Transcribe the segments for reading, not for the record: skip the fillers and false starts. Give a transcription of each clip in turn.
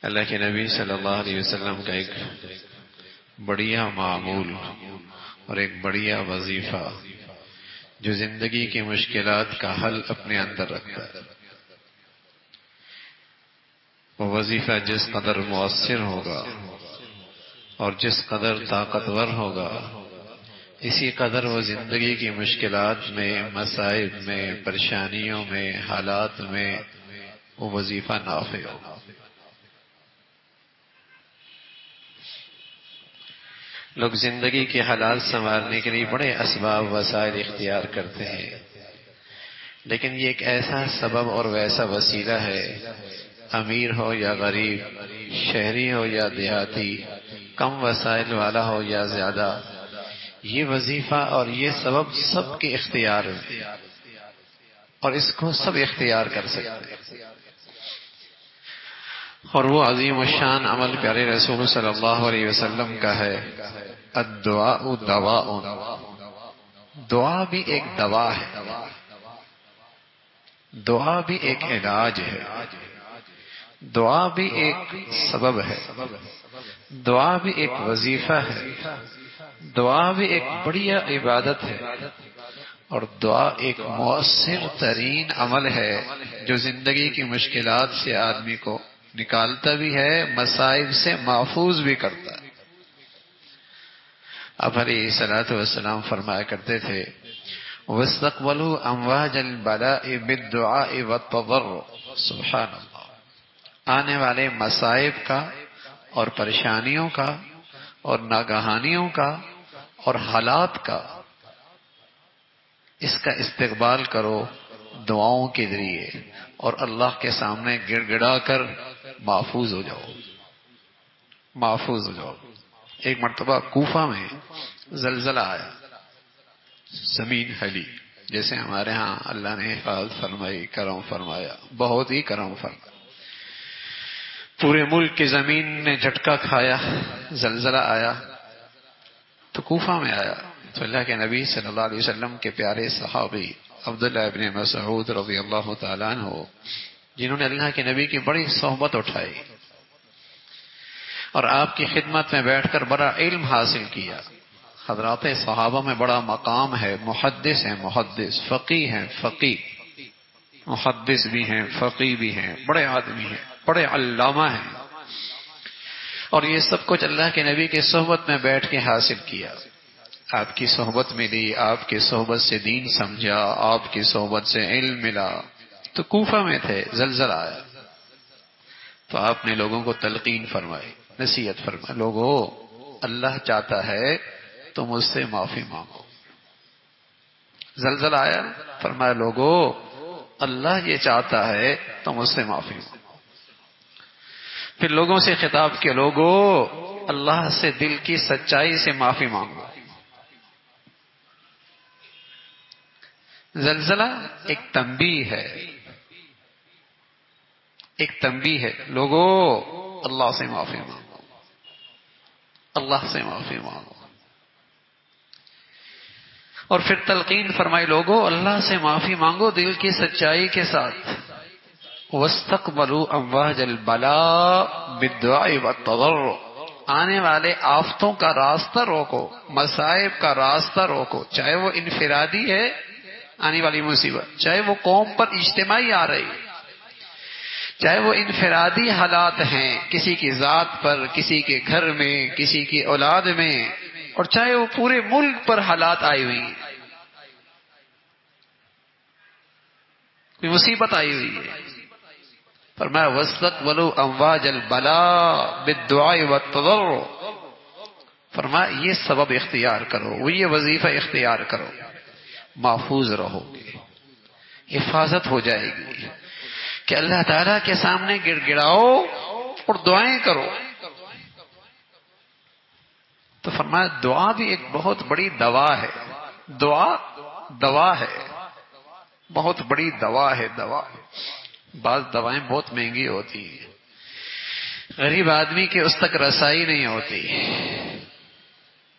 اللہ کے نبی صلی اللہ علیہ وسلم کا ایک بڑھیا معمول اور ایک بڑھیا وظیفہ جو زندگی کی مشکلات کا حل اپنے اندر رکھتا ہے، وہ وظیفہ جس قدر مؤثر ہوگا اور جس قدر طاقتور ہوگا، اسی قدر وہ زندگی کی مشکلات میں، مصائب میں، پریشانیوں میں، حالات میں وہ وظیفہ نافع ہوگا۔ لوگ زندگی کے حالات سنوارنے کے لیے بڑے اسباب وسائل اختیار کرتے ہیں، لیکن یہ ایک ایسا سبب اور ویسا وسیلہ ہے، امیر ہو یا غریب، شہری ہو یا دیہاتی، کم وسائل والا ہو یا زیادہ، یہ وظیفہ اور یہ سبب سب کے اختیار میں، اور اس کو سب اختیار کر سکتے ہیں۔ اور وہ عظیم الشان عمل پیارے رسول صلی اللہ علیہ وسلم کا ہے، الدعاء دواء، دعا بھی ایک دوا ہے، دعا بھی ایک علاج ہے، دعا بھی ایک سبب ہے، دعا بھی ایک وظیفہ ہے، دعا بھی ایک بڑھیا عبادت ہے، اور دعا ایک مؤثر ترین عمل ہے جو زندگی کی مشکلات سے آدمی کو نکالتا بھی ہے، مصائب سے محفوظ بھی کرتا ہے۔ آپ علیہ الصلوۃ والسلام فرمایا کرتے تھے، وَاسْتَقْبَلُوا أَمْوَاجَ الْبَلَاءِ بِالدُّعَاءِ وَالتَّضَرُّعِ، سبحان اللہ، آنے والے مصائب کا اور پریشانیوں کا اور ناگہانیوں کا اور حالات کا، اس کا استقبال کرو دعاؤں کے ذریعے، اور اللہ کے سامنے گڑ گڑا کر محفوظ ہو جاؤ، محفوظ ہو جاؤ۔ ایک مرتبہ کوفہ میں زلزلہ آیا، زمین ہلی، جیسے ہمارے ہاں اللہ نے حفاظت فرمائی، کرم فرمایا، بہت ہی کرم فرمایا، پورے ملک کی زمین نے جھٹکا کھایا، زلزلہ آیا تو کوفہ میں آیا تو اللہ کے نبی صلی اللہ علیہ وسلم کے پیارے صحابی عبداللہ ابن مسعود رضی اللہ تعالیٰ عنہ، جنہوں نے اللہ کے نبی کی بڑی صحبت اٹھائی اور آپ کی خدمت میں بیٹھ کر بڑا علم حاصل کیا، حضرات صحابہ میں بڑا مقام ہے، محدث ہیں، محدث، فقیہ ہیں، فقیہ، محدث بھی ہیں، فقیہ بھی ہیں، بڑے آدمی ہیں، بڑے علامہ ہیں، اور یہ سب کچھ اللہ کے نبی کی صحبت میں بیٹھ کے حاصل کیا۔ آپ کی صحبت ملی، آپ کی صحبت سے دین سمجھا، آپ کی صحبت سے علم ملا، تو کوفہ میں تھے، زلزلہ آیا تو آپ نے لوگوں کو تلقین فرمائی، نصیحت فرمائی، لوگوں اللہ چاہتا ہے تو مجھ سے معافی مانگو۔ زلزلہ آیا، فرمایا لوگوں اللہ یہ چاہتا ہے تو مجھ سے معافی مانگو۔ پھر لوگوں سے خطاب کیا، لوگوں اللہ سے دل کی سچائی سے معافی مانگو۔ زلزلہ ایک تنبیہ ہے، ایک تنبیہ ہے، لوگوں اللہ سے معافی مانگو، اللہ سے معافی مانگو۔ اور پھر تلقین فرمائی، لوگوں اللہ سے معافی مانگو دل کی سچائی کے ساتھ، وَاسْتَقْبَلُوا أَمْوَاجَ الْبَلَاءِ بِالدُّعَاءِ وَالتَّضَرُّعِ، آنے والے آفتوں کا راستہ روکو، مصائب کا راستہ روکو، چاہے وہ انفرادی ہے آنے والی مصیبت، چاہے وہ قوم پر اجتماعی آ رہی، چاہے وہ انفرادی حالات ہیں کسی کی ذات پر، کسی کے گھر میں، کسی کی اولاد میں، اور چاہے وہ پورے ملک پر حالات آئی ہوئی، کوئی مصیبت آئی ہوئی ہے، فرمایا وَاسْتَقْبَلُوا أَمْوَاجَ الْبَلَاءِ بِالدُّعَاءِ وَالتَّضَرُّعِ، فرمایا یہ سبب اختیار کرو، وہ یہ وظیفہ اختیار کرو، محفوظ رہو گے، حفاظت ہو جائے گی، کہ اللہ تعالیٰ کے سامنے گڑ گڑاؤ اور دعائیں کرو۔ تو فرمایا دعا بھی ایک بہت بڑی دوا ہے، دعا دوا ہے، بہت بڑی دوا ہے، دوا۔ بعض دوائیں بہت مہنگی ہوتی ہیں، غریب آدمی کی اس تک رسائی نہیں ہوتی،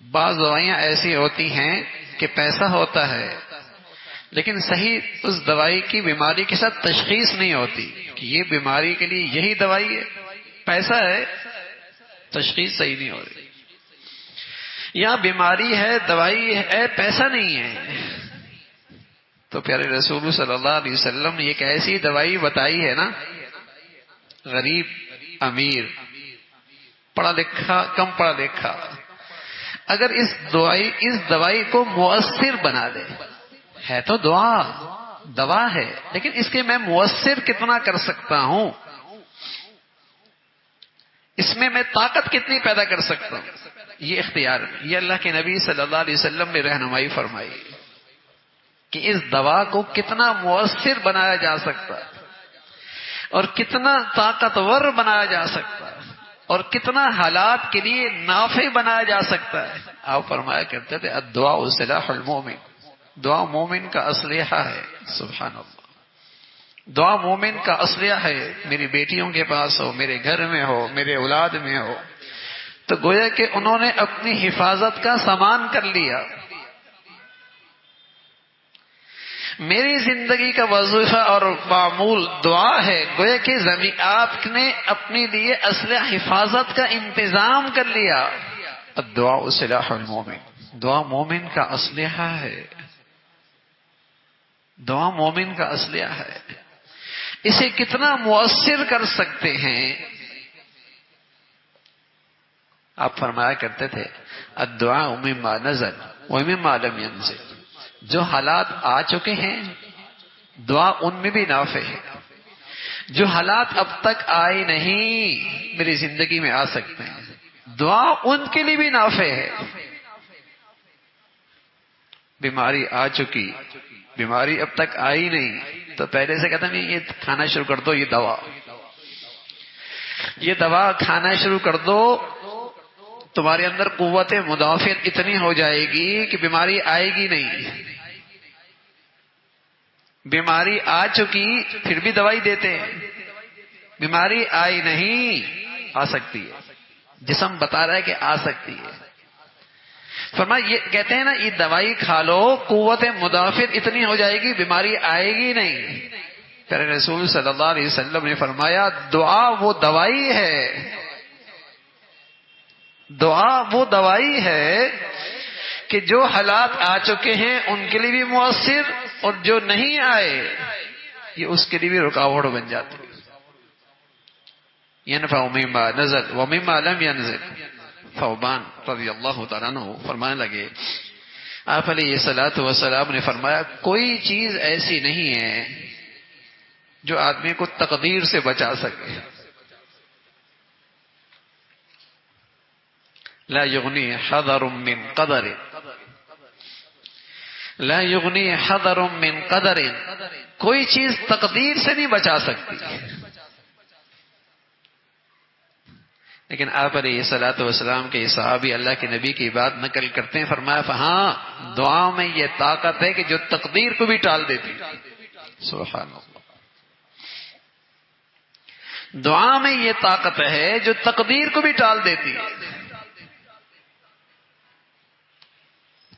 بعض دوائیاں ایسی ہوتی ہیں کہ پیسہ ہوتا ہے لیکن صحیح اس دوائی کی بیماری کے ساتھ تشخیص نہیں ہوتی کہ یہ بیماری کے لیے یہی دوائی ہے، پیسہ ہے، تشخیص صحیح نہیں ہو رہی. یہاں بیماری ہے، دوائی ہے، پیسہ نہیں ہے. تو پیارے رسول صلی اللہ علیہ وسلم نے ایک ایسی دوائی بتائی ہے نا، غریب امیر، پڑھا لکھا کم پڑھا لکھا، اگر اس دوائی کو مؤثر بنا دے، ہے تو دوا ہے، لیکن اس کے میں مؤثر کتنا کر سکتا ہوں، اس میں طاقت کتنی پیدا کر سکتا ہوں، یہ اختیار ہے. یہ اللہ کے نبی صلی اللہ علیہ وسلم نے رہنمائی فرمائی کہ اس دوا کو کتنا مؤثر بنایا جا سکتا ہے، اور کتنا طاقتور بنایا جا سکتا ہے، اور کتنا حالات کے لیے نافع بنایا جا سکتا ہے. آپ فرمایا کرتے تھے الدعاء سلاح المومن، دعا مومن کا اسلحہ ہے. سبحان اللہ، دعا مومن کا اسلحہ ہے. میری بیٹیوں کے پاس ہو، میرے گھر میں ہو، میرے اولاد میں ہو، تو گویا کہ انہوں نے اپنی حفاظت کا سامان کر لیا. میری زندگی کا وظیفہ اور معمول دعا ہے، گویا کہ آپ نے اپنے لیے اسلحہ حفاظت کا انتظام کر لیا. الدعاء سلاح المومن، دعا مومن کا اسلحہ ہے، دعا مومن کا اسلحہ ہے. اسے کتنا مؤثر کر سکتے ہیں. آپ فرمایا کرتے تھے الدعاء مما نزل ومما لم ينزل، جو حالات آ چکے ہیں دعا ان میں بھی نافع ہے، جو حالات اب تک آئے نہیں میری زندگی میں آ سکتے ہیں، دعا ان کے لیے بھی نافع ہے. بیماری آ چکی، بیماری اب تک آئی نہیں، تو پہلے سے کہتا نہیں یہ کھانا شروع کر دو، یہ دوا کھانا شروع کر دو، تمہارے اندر قوت مدافعت اتنی ہو جائے گی کہ بیماری آئے گی نہیں. بیماری آ چکی پھر بھی دوائی دیتے ہیں، بیماری آئی نہیں، آ سکتی ہے، جسم بتا رہا ہے کہ آ سکتی ہے. فرمایا یہ کہتے ہیں نا یہ دوائی کھا لو، قوت مدافعت اتنی ہو جائے گی بیماری آئے گی نہیں. پیارے رسول صلی اللہ علیہ وسلم نے فرمایا دعا وہ دوائی ہے، دعا وہ دوائی ہے کہ جو حالات آ چکے ہیں ان کے لیے بھی مؤثر، اور جو نہیں آئے یہ اس کے لیے بھی رکاوٹ بن جاتی. ينفع مما نزل ومما لم ينزل. ثوبان رضی اللہ تعالیٰ عنہ فرمانے لگے آپ علیہ الصلوۃ والسلام نے فرمایا کوئی چیز ایسی نہیں ہے جو آدمی کو تقدیر سے بچا سکے. لا یغنی حذر من قدر، لا یغنی حذر من قدر، کوئی چیز تقدیر سے نہیں بچا سکتی. لیکن آپ علیہ الصلوۃ والسلام کے صحابی اللہ کے نبی کی بات نقل کرتے ہیں، فرمایا ہاں دعا میں یہ طاقت ہے کہ جو تقدیر کو بھی ٹال دیتی. سبحان اللہ، دعا میں یہ طاقت ہے جو تقدیر کو بھی ٹال دیتی ہے.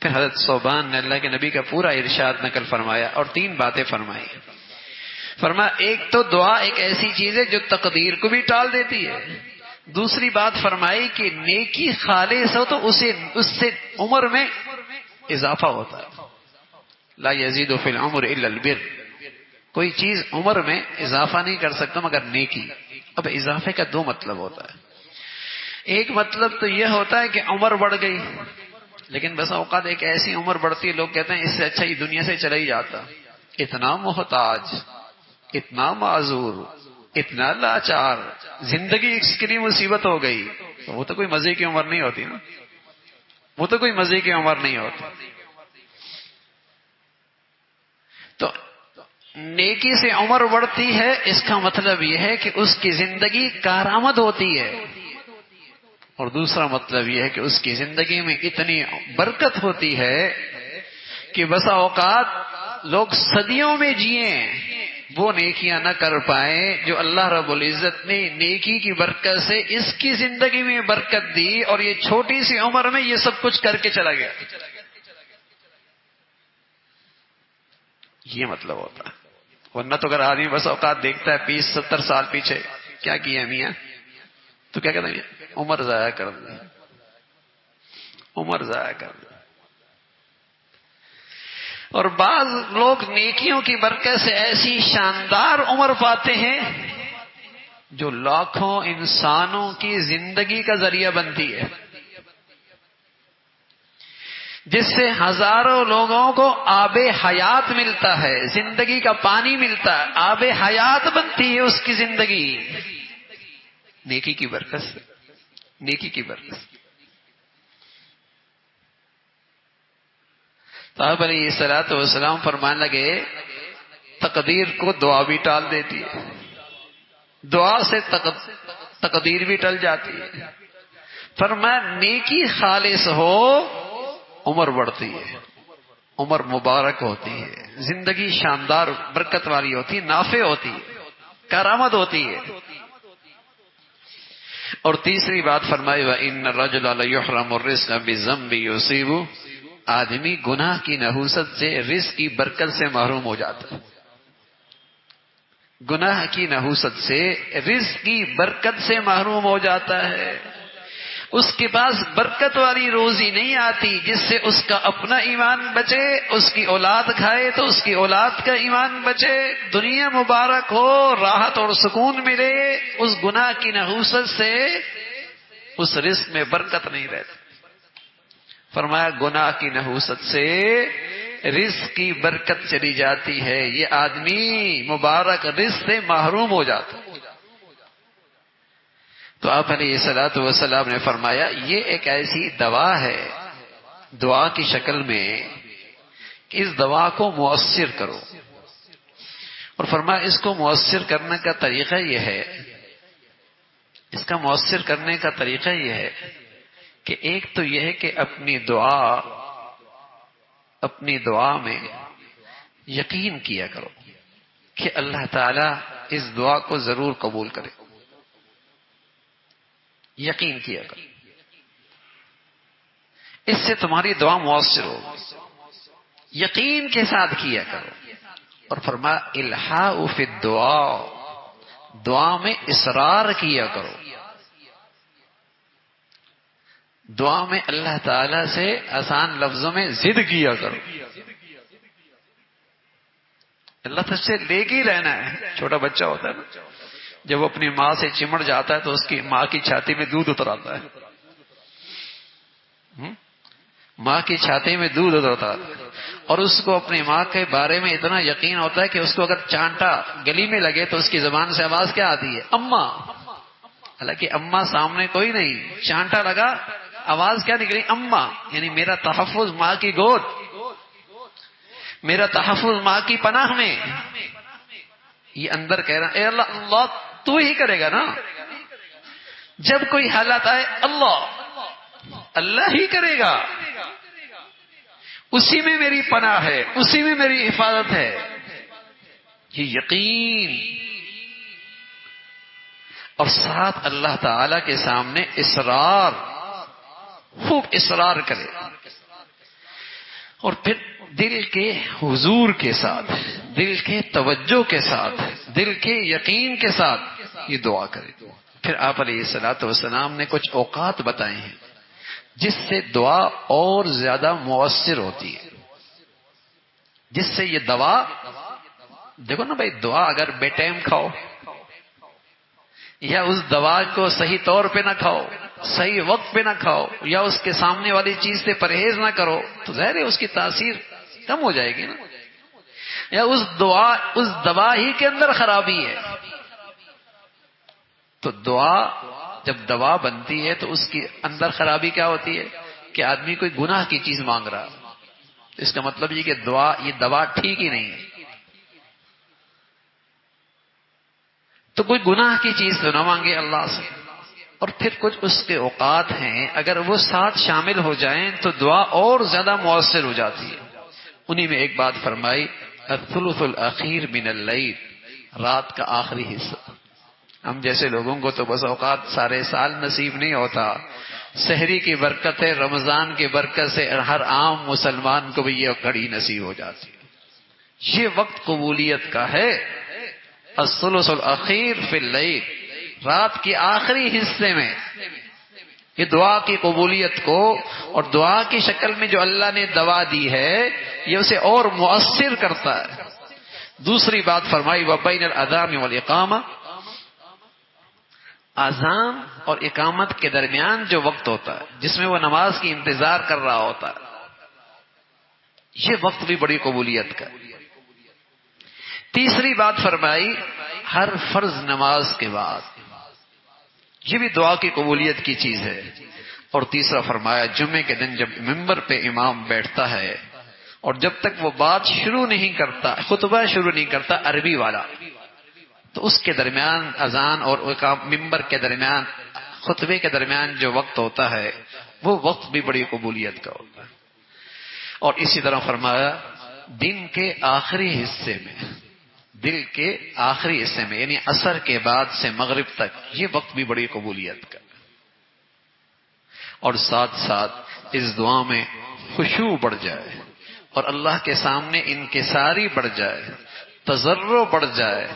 پھر حضرت ثوبان نے اللہ کے نبی کا پورا ارشاد نقل فرمایا اور 3 باتیں فرمائی. فرمایا ایک تو دعا ایک ایسی چیز ہے جو تقدیر کو بھی ٹال دیتی ہے. دوسری بات فرمائی کہ نیکی خالص ہو تو اس سے عمر میں اضافہ ہوتا ہے. لا یزید فی العمر الا البر، کوئی چیز عمر میں اضافہ نہیں کر سکتا مگر نیکی. اب اضافے کا 2 مطلب ہوتا ہے. ایک مطلب تو یہ ہوتا ہے کہ عمر بڑھ گئی، لیکن بس اوقات ایک ایسی عمر بڑھتی ہے لوگ کہتے ہیں اس سے اچھا ہی دنیا سے چلا ہی جاتا. اتنا محتاج، اتنا معذور، اتنا لاچار، زندگی اس کے لیے مصیبت ہو گئی. تو وہ تو کوئی مزے کی عمر نہیں ہوتی نا، وہ تو کوئی مزے کی عمر نہیں ہوتی. تو نیکی سے عمر بڑھتی ہے، اس کا مطلب یہ ہے کہ اس کی زندگی کارآمد ہوتی ہے. اور دوسرا مطلب یہ ہے کہ اس کی زندگی میں اتنی برکت ہوتی ہے کہ بسا اوقات لوگ صدیوں میں جئیں وہ نیکیاں نہ کر پائیں جو اللہ رب العزت نے نیکی کی برکت سے اس کی زندگی میں برکت دی، اور یہ چھوٹی سی عمر میں یہ سب کچھ کر کے چلا گیا. یہ مطلب ہوتا ہے. ورنہ تو اگر آدمی بس اوقات دیکھتا ہے 20-70 سال پیچھے کیا کیا میاں، تو کیا کہتے ہیں؟ عمر ضائع کر دی، عمر ضائع کر دی۔ اور بعض لوگ نیکیوں کی برکت سے ایسی شاندار عمر پاتے ہیں جو لاکھوں انسانوں کی زندگی کا ذریعہ بنتی ہے، جس سے ہزاروں لوگوں کو آب حیات ملتا ہے، زندگی کا پانی ملتا ہے، آب حیات بنتی ہے اس کی زندگی، نیکی کی برکت سے، نیکی کی برکت سے۔ تو آپ علیہ الصلوۃ والسلام فرمانے لگے تقدیر کو دعا بھی ٹال دیتی ہے، دعا سے تقدیر بھی ٹل جاتی ہے۔ فرمایا نیکی خالص ہو عمر بڑھتی ہے، عمر مبارک ہوتی ہے، زندگی شاندار برکت والی ہوتی ہے، نافع ہوتی ہے، کارآمد ہوتی ہے۔ اور تیسری بات فرمائی وَإِنَّ الرَّجُلَ لَيُحْرَمُ الرِّزْقَ بِالذَّنبِ يُصِيبُ، آدمی گناہ کی نحوست سے رزق کی برکت سے محروم ہو جاتا ہے، گناہ کی نحوست سے رزق کی برکت سے محروم ہو جاتا ہے، اس کے پاس برکت والی روزی نہیں آتی جس سے اس کا اپنا ایمان بچے، اس کی اولاد کھائے تو اس کی اولاد کا ایمان بچے، دنیا مبارک ہو، راحت اور سکون ملے، اس گناہ کی نحوست سے اس رزق میں برکت نہیں رہتی۔ فرمایا گناہ کی نحوست سے رزق کی برکت چلی جاتی ہے، یہ آدمی مبارک رزق سے محروم ہو جاتا ہے۔ تو آپ علیہ الصلوۃ والسلام نے فرمایا یہ ایک ایسی دوا ہے دعا کی شکل میں، اس دوا کو مؤثر کرو۔ اور فرمایا اس کو مؤثر کرنے کا طریقہ یہ ہے، اس کا مؤثر کرنے کا طریقہ یہ ہے کہ ایک تو یہ ہے کہ اپنی دعا میں یقین کیا کرو کہ اللہ تعالیٰ اس دعا کو ضرور قبول کرے، یقین کیا کرو، اس سے تمہاری دعا مؤثر ہوگی، یقین کے ساتھ کیا کرو۔ اور فرمایا الحاء فی الدعاء، دعا میں اصرار کیا کرو، دعا میں اللہ تعالی سے آسان لفظوں میں ضد کیا کرو، اللہ تعالی سے لے کے ہی رہنا ہے۔ چھوٹا بچہ ہوتا ہے نا، جب وہ اپنی ماں سے چمڑ جاتا ہے تو اس کی ماں کی چھاتی میں دودھ اتر آتا ہے، ماں کی چھاتی میں دودھ اترتا ہے، اور اس کو اپنی ماں کے بارے میں اتنا یقین ہوتا ہے کہ اس کو اگر چانٹا گلی میں لگے تو اس کی زبان سے آواز کیا آتی ہے؟ اماں۔ حالانکہ اماں سامنے کوئی نہیں، چانٹا لگا آواز کیا نکلی؟ اماں، یعنی میرا تحفظ ماں کی گود، میرا تحفظ ماں کی پناہ میں۔ یہ اندر کہہ رہا اے اللہ، اللہ تو ہی کرے گا نا، جب کوئی حالت آئے اللہ ہی کرے گا، اسی میں میری پناہ ہے، اسی میں میری حفاظت ہے، یہ یقین۔ اور ساتھ اللہ تعالی کے سامنے اصرار، خوب اصرار کرے، اور پھر دل کے حضور کے ساتھ، دل کے توجہ کے ساتھ، دل کے یقین کے ساتھ یہ دعا کرے۔ پھر آپ علیہ الصلوۃ والسلام نے کچھ اوقات بتائے ہیں جس سے دعا اور زیادہ مؤثر ہوتی ہے، جس سے یہ دوا، دیکھو نا بھائی، دعا اگر بے ٹائم کھاؤ یا اس دوا کو صحیح طور پہ نہ کھاؤ، صحیح وقت پہ نہ کھاؤ، یا اس کے سامنے والی چیز سے پرہیز نہ کرو تو ظاہر ہے اس کی تاثیر کم ہو جائے گی نا، یا اس دوا ہی کے اندر خرابی ہے۔ تو دعا جب دوا بنتی ہے تو اس کی اندر خرابی کیا ہوتی ہے کہ آدمی کوئی گناہ کی چیز مانگ رہا، اس کا مطلب یہ کہ یہ دوا ٹھیک ہی نہیں ہے، تو کوئی گناہ کی چیز تو نہ مانگے اللہ سے۔ اور پھر کچھ اس کے اوقات ہیں اگر وہ ساتھ شامل ہو جائیں تو دعا اور زیادہ مؤثر ہو جاتی ہے۔ انہی میں ایک بات فرمائی الثلث الاخیر من اللیل، رات کا آخری حصہ۔ ہم جیسے لوگوں کو تو بس اوقات سارے سال نصیب نہیں ہوتا، سحری کی برکت ہے، رمضان کی برکت سے ہر عام مسلمان کو بھی یہ گھڑی نصیب ہو جاتی ہے۔ یہ وقت قبولیت کا ہے، الثلث الاخیر فی اللیل، رات کے آخری حصے میں یہ دعا کی قبولیت کو اور دعا کی شکل میں جو اللہ نے دوا دی ہے یہ اسے اور مؤثر کرتا ہے۔ دوسری بات فرمائی وبین الاذان والاقامہ، اذان اور اقامت کے درمیان جو وقت ہوتا ہے جس میں وہ نماز کی انتظار کر رہا ہوتا ہے، یہ وقت بھی بڑی قبولیت کا۔ تیسری بات فرمائی ہر فرض نماز کے بعد، یہ بھی دعا کی قبولیت کی چیز ہے۔ اور تیسرا فرمایا جمعے کے دن جب ممبر پہ امام بیٹھتا ہے اور جب تک وہ بات شروع نہیں کرتا، خطبہ شروع نہیں کرتا عربی والا، تو اس کے درمیان اذان اور ممبر کے درمیان خطبے کے درمیان جو وقت ہوتا ہے وہ وقت بھی بڑی قبولیت کا ہوتا ہے۔ اور اسی طرح فرمایا دن کے آخری حصے میں، دل کے آخری حصے میں یعنی عصر کے بعد سے مغرب تک، یہ وقت بھی بڑی قبولیت کا۔ اور ساتھ ساتھ اس دعا میں خشوع بڑھ جائے اور اللہ کے سامنے انکساری بڑھ جائے، تضرع بڑھ جائے،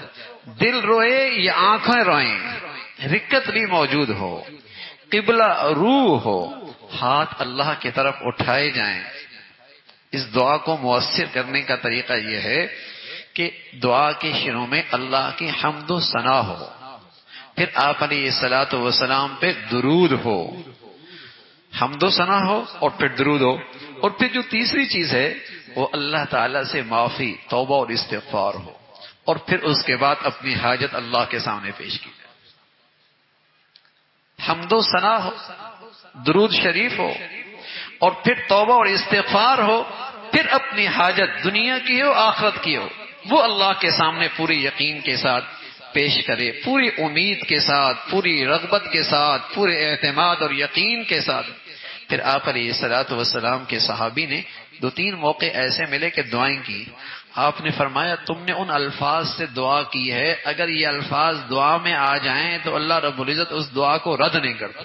دل روئے یا آنکھیں روئیں، رکت بھی موجود ہو، قبلہ روح ہو، ہاتھ اللہ کی طرف اٹھائے جائیں۔ اس دعا کو مؤثر کرنے کا طریقہ یہ ہے کہ دعا کے شروع میں اللہ کی حمد و ثنا ہو، پھر آپ علیہ الصلوۃ والسلام پہ درود ہو، حمد و ثنا ہو اور پھر درود ہو، اور پھر جو تیسری چیز ہے وہ اللہ تعالی سے معافی، توبہ اور استغفار ہو، اور پھر اس کے بعد اپنی حاجت اللہ کے سامنے پیش کی جائے۔ حمد و ثنا ہو، درود شریف ہو، اور پھر توبہ اور استغفار ہو، پھر اپنی حاجت دنیا کی ہو آخرت کی ہو وہ اللہ کے سامنے پوری یقین کے ساتھ پیش کرے، پوری امید کے ساتھ، پوری رغبت کے ساتھ، پورے اعتماد اور یقین کے ساتھ۔ پھر آپ علیہ الصلوۃ والسلام کے صحابی نے 2-3 موقع ایسے ملے کہ دعائیں کی، آپ نے فرمایا تم نے ان الفاظ سے دعا کی ہے، اگر یہ الفاظ دعا میں آ جائیں تو اللہ رب العزت اس دعا کو رد نہیں کرتا۔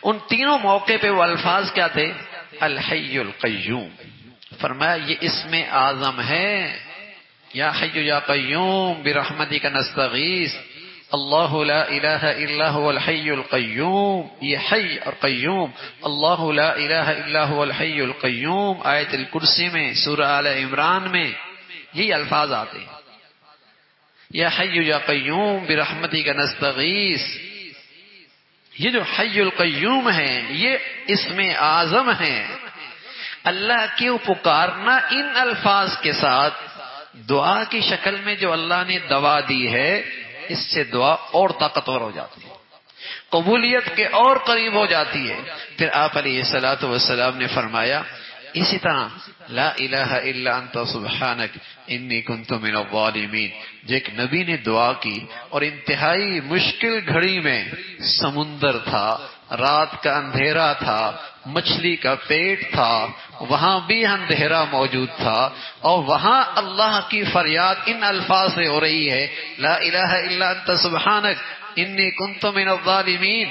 ان تینوں موقع پہ وہ الفاظ کیا تھے؟ الحی القیوم۔ فرمایا یہ اسم اعظم ہے، یا حی یا قیوم برحمتک نستغیث، اللہ لا الہ الا هو الحی القیوم، یہ حی اور قیوم، اللہ لا الہ الا هو الحی القیوم آیت الکرسی میں، سورہ آل عمران میں یہی الفاظ آتے ہیں، یا حی یا قیوم برحمتک نستغیث۔ یہ جو حی القیوم ہے یہ اسم اعظم ہے۔ اللہ کیوں پکارنا ان الفاظ کے ساتھ دعا کی شکل میں جو اللہ نے دوا دی ہے، اس سے دعا اور طاقتور ہو جاتی ہے، قبولیت کے اور قریب ہو جاتی ہے۔ پھر آپ علیہ الصلوۃ والسلام نے فرمایا اسی طرح لا الہ الا انت سبحانک انی کنت من الظالمین، جو ایک نبی نے دعا کی اور انتہائی مشکل گھڑی میں، سمندر تھا، رات کا اندھیرا تھا، مچھلی کا پیٹ تھا، وہاں بھی اندھیرا موجود تھا، اور وہاں اللہ کی فریاد ان الفاظ سے ہو رہی ہے لا الہ الا انت سبحانک انی کنت من الظالمین۔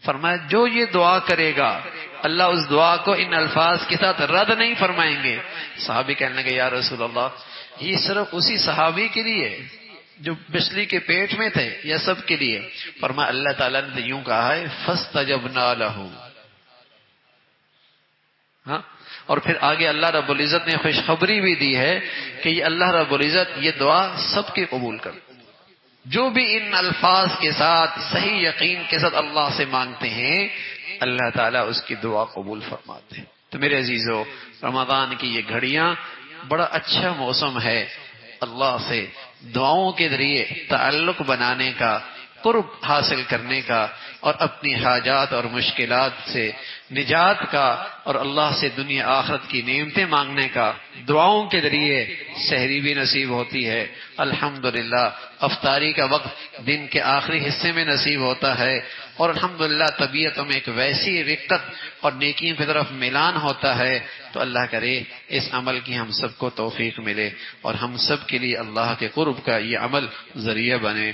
فرمایا جو یہ دعا کرے گا اللہ اس دعا کو ان الفاظ کے ساتھ رد نہیں فرمائیں گے۔ صحابی کہنے لگے یا رسول اللہ یہ صرف اسی صحابی کے لیے جو بچھلی کے پیٹ میں تھے یا سب کے لیے؟ فرمایا اللہ تعالیٰ نے یوں کہا ہے فاستجبنا لہ، ہاں، اور پھر آگے اللہ رب العزت نے خوشخبری بھی دی ہے کہ یہ اللہ رب العزت یہ دعا سب کے قبول کر، جو بھی ان الفاظ کے ساتھ صحیح یقین کے ساتھ اللہ سے مانگتے ہیں اللہ تعالیٰ اس کی دعا قبول فرماتے ہیں۔ تو میرے عزیزو، رمضان کی یہ گھڑیاں بڑا اچھا موسم ہے اللہ سے دعاؤں کے ذریعے تعلق بنانے کا، قرب حاصل کرنے کا، اور اپنی حاجات اور مشکلات سے نجات کا، اور اللہ سے دنیا آخرت کی نعمتیں مانگنے کا۔ دعاؤں کے ذریعے سحری بھی نصیب ہوتی ہے، الحمدللہ افطاری کا وقت دن کے آخری حصے میں نصیب ہوتا ہے، اور الحمدللہ طبیعتوں میں ایک ویسی رقت اور نیکیوں کی طرف میلان ہوتا ہے۔ تو اللہ کرے اس عمل کی ہم سب کو توفیق ملے اور ہم سب کے لیے اللہ کے قرب کا یہ عمل ذریعہ بنے۔